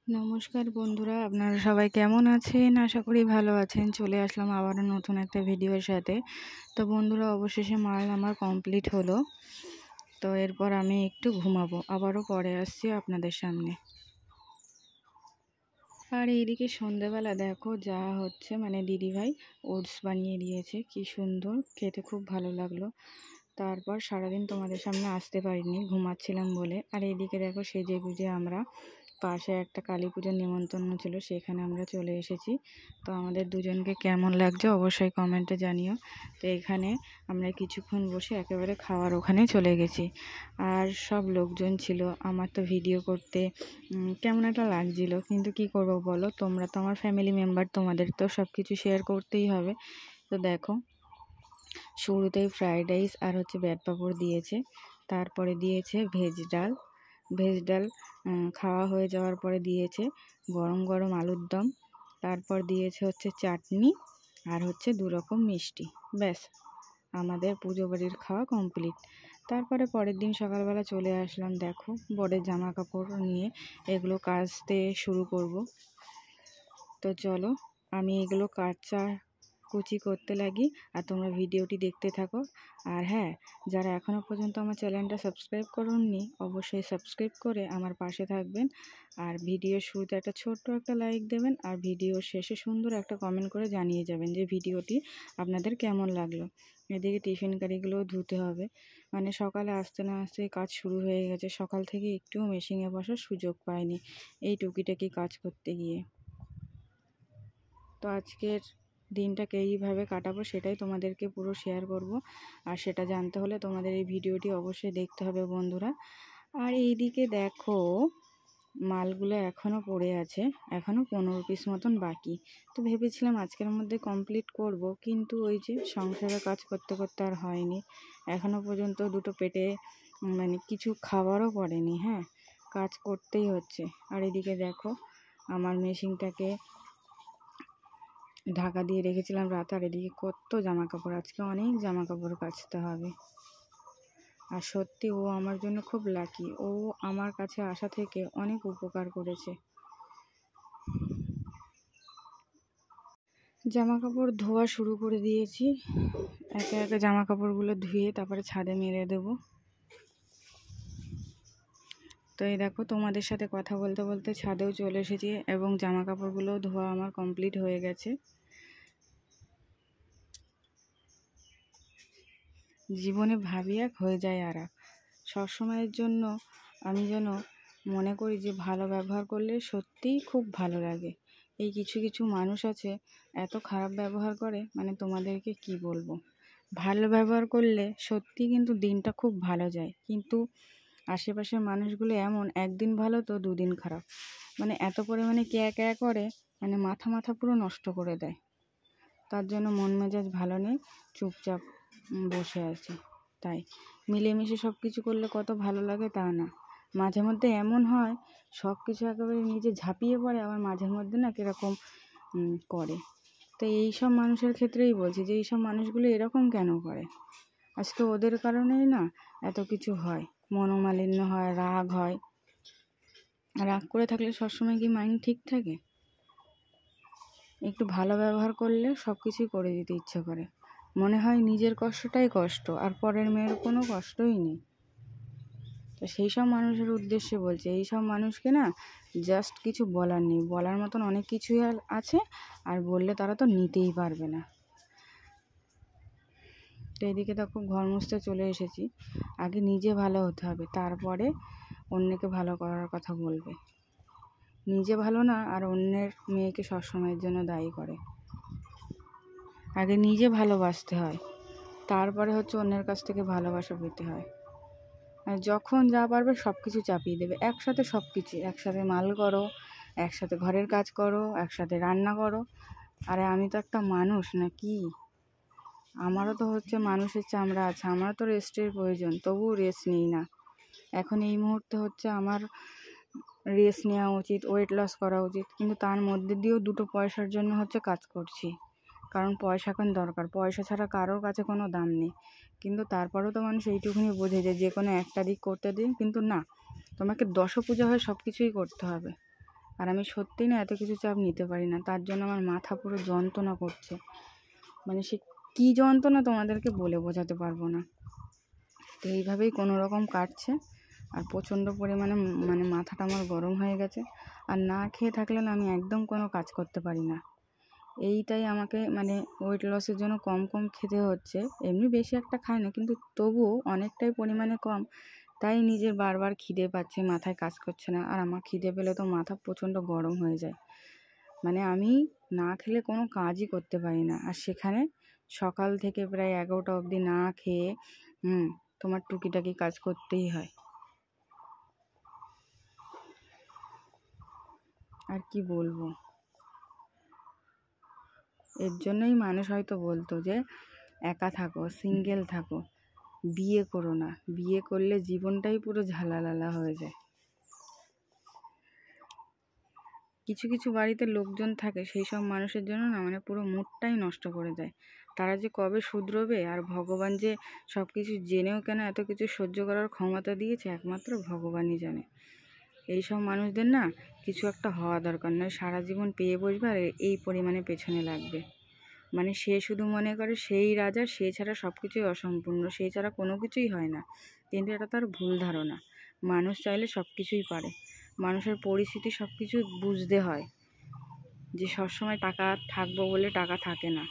নমস্কার বন্ধুরা, আপনারা সবাই কেমন আছেন? আশা করি ভালো আছেন। চলে আসলাম আবারও নতুন একটা ভিডিওর সাথে। তো বন্ধুরা, অবশেষে মাল আমার কমপ্লিট হলো। তো এরপর আমি একটু ঘুমাবো, আবারও পরে আসছি আপনাদের সামনে। আর এইদিকে সন্ধ্যেবেলা দেখো যা হচ্ছে, মানে দিদিভাই ওটস বানিয়ে দিয়েছে, কি সুন্দর খেতে, খুব ভালো লাগলো। তারপর সারাদিন তোমাদের সামনে আসতে পারিনি, ঘুমাচ্ছিলাম বলে। আর এইদিকে দেখো সেজে গুজে আমরা পাশে একটা কালী পুজোর নিমন্ত্রণ ছিল, সেখানে আমরা চলে এসেছি। তো আমাদের দুজনকে কেমন লাগছে অবশ্যই কমেন্টে জানিও। তো এখানে আমরা কিছুক্ষণ বসে একেবারে খাওয়ার ওখানে চলে গেছি। আর সব লোকজন ছিল, আমার তো ভিডিও করতে কেমন একটা লাগছিল, কিন্তু কি করব বলো, তোমরা তো আমার ফ্যামিলি মেম্বার, তোমাদের তো সব কিছু শেয়ার করতেই হবে। তো দেখো, শুরুতেই ফ্রাইড রাইস আর হচ্ছে ব্যাট পাঁপড় দিয়েছে, তারপরে দিয়েছে ভেজ ডাল খাওয়া হয়ে যাওয়ার পরে দিয়েছে গরম গরম আলুর দম, তারপর দিয়েছে হচ্ছে চাটনি আর হচ্ছে 2 রকম মিষ্টি। ব্যাস, আমাদের পুজো বাড়ির খাওয়া কমপ্লিট। তারপরে পরের দিন সকালবেলা চলে আসলাম, দেখো বরের জামা কাপড় নিয়ে এগুলো কাচতে শুরু করব। তো চলো আমি এগুলো কুচি করতে লাগি, আর তোমরা ভিডিওটি দেখতে থাকো। আর হ্যাঁ, যারা এখনও পর্যন্ত আমার চ্যানেলটা সাবস্ক্রাইব করোনি, অবশ্যই সাবস্ক্রাইব করে আমার পাশে থাকবেন। আর ভিডিওর শুরুতে একটা ছোট্ট একটা লাইক দেবেন, আর ভিডিওর শেষে সুন্দর একটা কমেন্ট করে জানিয়ে যাবেন যে ভিডিওটি আপনাদের কেমন লাগলো। এদিকে টিফিন কারিগুলোও ধুতে হবে, মানে সকালে আসতে না আসতে কাজ শুরু হয়ে গেছে। সকাল থেকে একটুও মেশিনে বসার সুযোগ পাইনি এই টুকিটাকি কাজ করতে গিয়ে। তো আজকের দিনটাকে এইভাবে কাটাবো, সেটাই তোমাদেরকে পুরো শেয়ার করব। আর সেটা জানতে হলে তোমাদের এই ভিডিওটি অবশ্যই দেখতে হবে বন্ধুরা। আর এইদিকে দেখো মালগুলো এখনও পড়ে আছে, এখনও 15 পিস মতন বাকি। তো ভেবেছিলাম আজকের মধ্যে কমপ্লিট করব, কিন্তু ওই যে সংসারের কাজ করতে করতে আর হয়নি। এখনও পর্যন্ত দুটো পেটে মানে কিছু খাবারও পড়েনি। হ্যাঁ, কাজ করতেই হচ্ছে। আর এদিকে দেখো আমার মেশিনটাকে ঢাকা দিয়ে রেখেছিলাম রাতে, আর এদিকে কত জামা কাপড়, আজকে অনেক জামা কাপড় কাচতে হবে। আর সত্যি ও আমার জন্য খুব লাকি, ও আমার কাছে আসা থেকে অনেক উপকার করেছে। জামা কাপড় ধোয়া শুরু করে দিয়েছি, একে একে জামা কাপড়গুলো ধুয়ে তারপরে ছাদে মেলে দেবো। তো এই দেখো তোমাদের সাথে কথা বলতে বলতে ছাদেও চলে এসেছি, এবং জামা কাপড়গুলোও ধোয়া আমার কমপ্লিট হয়ে গেছে। জীবনে ভাবি এক, হয়ে যায় আর এক। সবসময়ের জন্য আমি যেন মনে করি যে ভালো ব্যবহার করলে সত্যিই খুব ভালো লাগে। এই কিছু কিছু মানুষ আছে এত খারাপ ব্যবহার করে, মানে তোমাদেরকে কি বলবো। ভালো ব্যবহার করলে সত্যি কিন্তু দিনটা খুব ভালো যায়, কিন্তু আশেপাশের মানুষগুলো এমন, একদিন ভালো তো দুদিন খারাপ। মানে এত পরিমাণে ক্যা করে, মানে মাথা পুরো নষ্ট করে দেয়। তার জন্য মন মেজাজ ভালো নেই, চুপচাপ বসে আছি। তাই মিলেমিশে সব কিছু করলে কত ভালো লাগে তা না, মাঝে মধ্যে এমন হয় সব কিছু একেবারে নিজে ঝাঁপিয়ে পড়ে, আবার মাঝে মধ্যে না কীরকম করে। তো এই সব মানুষের ক্ষেত্রেই বলছি যে এই সব মানুষগুলো এরকম কেন করে। আজকে ওদের কারণেই না এত কিছু হয়, মনোমালিন্য হয়, রাগ হয়। রাগ করে থাকলে সবসময় কি মাইন্ড ঠিক থাকে? একটু ভালো ব্যবহার করলে সব কিছুই করে দিতে ইচ্ছে করে, মনে হয় নিজের কষ্টটাই কষ্ট, আর পরের মেয়ের কোনো কষ্টই নেই। তো সেই সব মানুষের উদ্দেশ্যে বলছে, এই সব মানুষকে না জাস্ট কিছু বলার নেই, বলার মতন অনেক কিছুই আছে, আর বললে তারা তো নিতেই পারবে না। তো এদিকে দেখো ঘর মুছতে চলে এসেছি। আগে নিজে ভালো হতে হবে, তারপরে অন্যকে ভালো করার কথা বলবে। নিজে ভালো না, আর অন্যের মেয়েকে সবসময়ের জন্য দায়ী করে। আগে নিজে ভালোবাসতে হয়, তারপরে হচ্ছে অন্যের কাছ থেকে ভালোবাসা পেতে হয়। আর যখন যা পারবে সব কিছু চাপিয়ে দেবে, একসাথে সব কিছু, একসাথে মাল করো, একসাথে ঘরের কাজ করো, একসাথে রান্না করো। আরে আমি তো একটা মানুষ নাকি, আমারও তো হচ্ছে মানুষের চামড়া আছে, আমারও তো রেস্টের প্রয়োজন, তবুও রেস্ট নিই না। এখন এই মুহূর্তে হচ্ছে আমার রেস্ট নেওয়া উচিত, ওয়েট লস করা উচিত, কিন্তু তার মধ্যে দিয়েও দুটো পয়সার জন্য হচ্ছে কাজ করছি, কারণ পয়সা এখন দরকার, পয়সা ছাড়া কারোর কাছে কোনো দাম নেই। কিন্তু তারপরেও তো মানুষ এইটুকুনি বোঝে যে কোনো একটা দিক করতে দিন, কিন্তু না, তোমাকে দশভুজা হয়ে সব কিছুই করতে হবে। আর আমি সত্যিই না এত কিছু চাপ নিতে পারি না, তার জন্য আমার মাথা পুরো যন্ত্রণা করছে। মানে সে কী যন্ত্রণা তোমাদেরকে বলে বোঝাতে পারবো না। তো এইভাবেই কোনো রকম কাটছে। আর প্রচণ্ড পরিমাণে মানে মাথাটা আমার গরম হয়ে গেছে। আর না খেয়ে থাকলে না আমি একদম কোনো কাজ করতে পারি না। এইটাই আমাকে মানে ওয়েট লসের জন্য কম কম খেতে হচ্ছে। এমনি বেশি একটা খাই না, কিন্তু তবুও অনেকটাই পরিমাণে কম। তাই নিজের বারবার খিদে পাচ্ছে, মাথায় কাজ করছে না। আর আমার খিদে পেলে তো মাথা প্রচণ্ড গরম হয়ে যায়। মানে আমি না খেলে কোনো কাজই করতে পারি না। আর সেখানে সকাল থেকে প্রায় 11টা অবধি না খেয়ে তোমার টুকিটাকি কাজ করতেই হয়। আর কি বলবো, এর জন্যই মানুষ হয়তো বলতো যে একা থাকো, সিঙ্গেল থাকো, বিয়ে করো না। বিয়ে করলে জীবনটাই পুরো ঝালালালা হয়ে যায়। কিছু কিছু বাড়িতে লোকজন থাকে, সেই সব মানুষের জন্য না মানে পুরো মুডটাই নষ্ট করে দেয়। তারা যে কবে শুধরোবে, আর ভগবান যে সব কিছু জেনেও কেন এত কিছু সহ্য করার ক্ষমতা দিয়েছে একমাত্র ভগবানই জানে। এই সব মানুষদের না কিছু একটা হওয়া দরকার, নয় সারা জীবন পেয়ে বসবে আর এই পরিমাণে পেছনে লাগবে। মানে সে শুধু মনে করে সেই রাজা, সে ছাড়া সব কিছুই অসম্পূর্ণ, সে ছাড়া কোনো কিছুই হয় না। কিন্তু এটা তার ভুল ধারণা। মানুষ চাইলে সব কিছুই পারে। মানুষের পরিস্থিতি সব কিছু বুঝতে হয়, যে সবসময় টাকা থাকবো বলে টাকা থাকে না।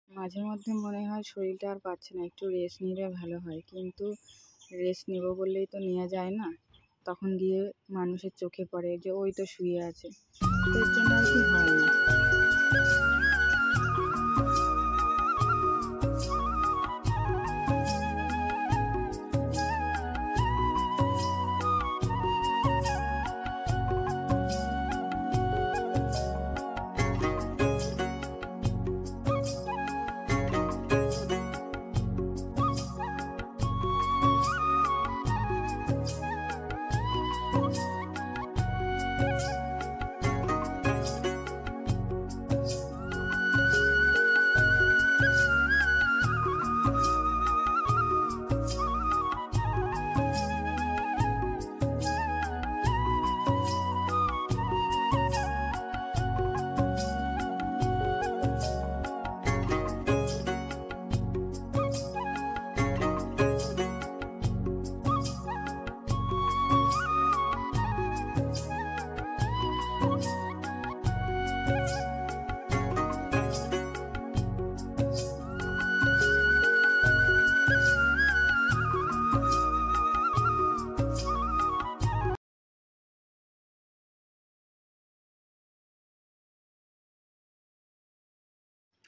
মাঝে মধ্যে মনে হয় শরীরটা আর পাচ্ছে না, একটু রেস্ট নিলে ভালো হয়। কিন্তু রেস্ট নেবো বললেই তো নেওয়া যায় না। তখন গিয়ে মানুষের চোখে পড়ে যে ওই তো শুয়ে আছে। তো এর জন্য আর কি হয় না।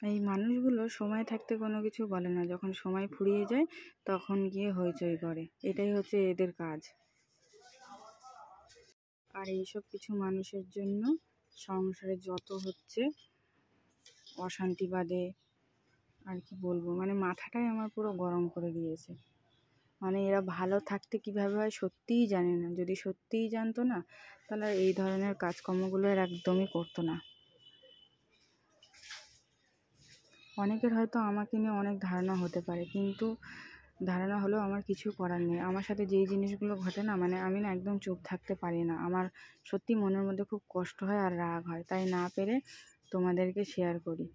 এই মানুষগুলো সময় থাকতে কোনো কিছু বলে না, যখন সময় ফুরিয়ে যায় তখন গিয়ে হইচই করে। এটাই হচ্ছে এদের কাজ। আর এইসব কিছু মানুষের জন্য সংসারে যত হচ্ছে অশান্তি বাদে আর কি বলবো, মানে মাথাটাই আমার পুরো গরম করে দিয়েছে। মানে এরা ভালো থাকতে কিভাবে হয় সত্যিই জানে না। যদি সত্যিই জানতো না, তাহলে এই ধরনের কাজকর্মগুলো এর একদমই করতো না। অনেকের হয়তো আমাকে নিয়ে অনেক ধারণা হতে পারে, কিন্তু ধারণা হলেও আমার কিছু করার নেই। আমার সাথে যেই জিনিসগুলো ঘটে না, মানে আমি না একদম চুপ থাকতে পারি না। আমার সত্যি মনের মধ্যে খুব কষ্ট হয় আর রাগ হয়। তাই না পেরে তোমাদেরকে শেয়ার করি,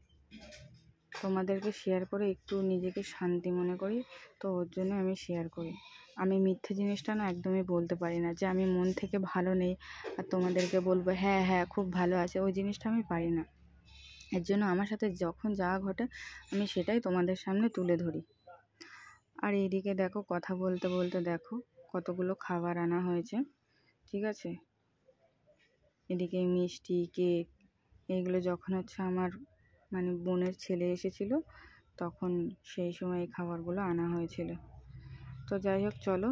তোমাদেরকে শেয়ার করে একটু নিজেকে শান্তি মনে করি। তো ওর জন্য আমি শেয়ার করি। আমি মিথ্যে জিনিসটা না একদমই বলতে পারি না, যে আমি মন থেকে ভালো নেই আর তোমাদেরকে বলবো হ্যাঁ হ্যাঁ খুব ভালো আছে, ওই জিনিসটা আমি পারি না। এর জন্য আমার সাথে যখন যা ঘটে আমি সেটাই তোমাদের সামনে তুলে ধরি। আর এইদিকে দেখো, কথা বলতে বলতে দেখো কতগুলো খাবার আনা হয়েছে, ঠিক আছে। এদিকে মিষ্টি, কেক, এইগুলো যখন হচ্ছে আমার মানে বোনের ছেলে এসেছিলো তখন সেই সময় এই খাবারগুলো আনা হয়েছিল। তো যাই হোক, চলো,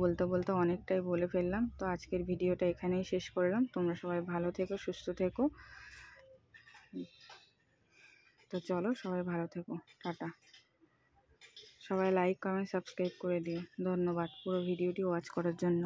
বলতে বলতে অনেকটাই বলে ফেললাম। তো আজকের ভিডিওটা এখানেই শেষ করলাম। তোমরা সবাই ভালো থেকো, সুস্থ থেকো। তো চলো, সবাই ভালো থেকো, টাটা। সবাই লাইক, কমেন্ট, সাবস্ক্রাইব করে দিও। ধন্যবাদ পুরো ভিডিওটি ওয়াচ করার জন্য।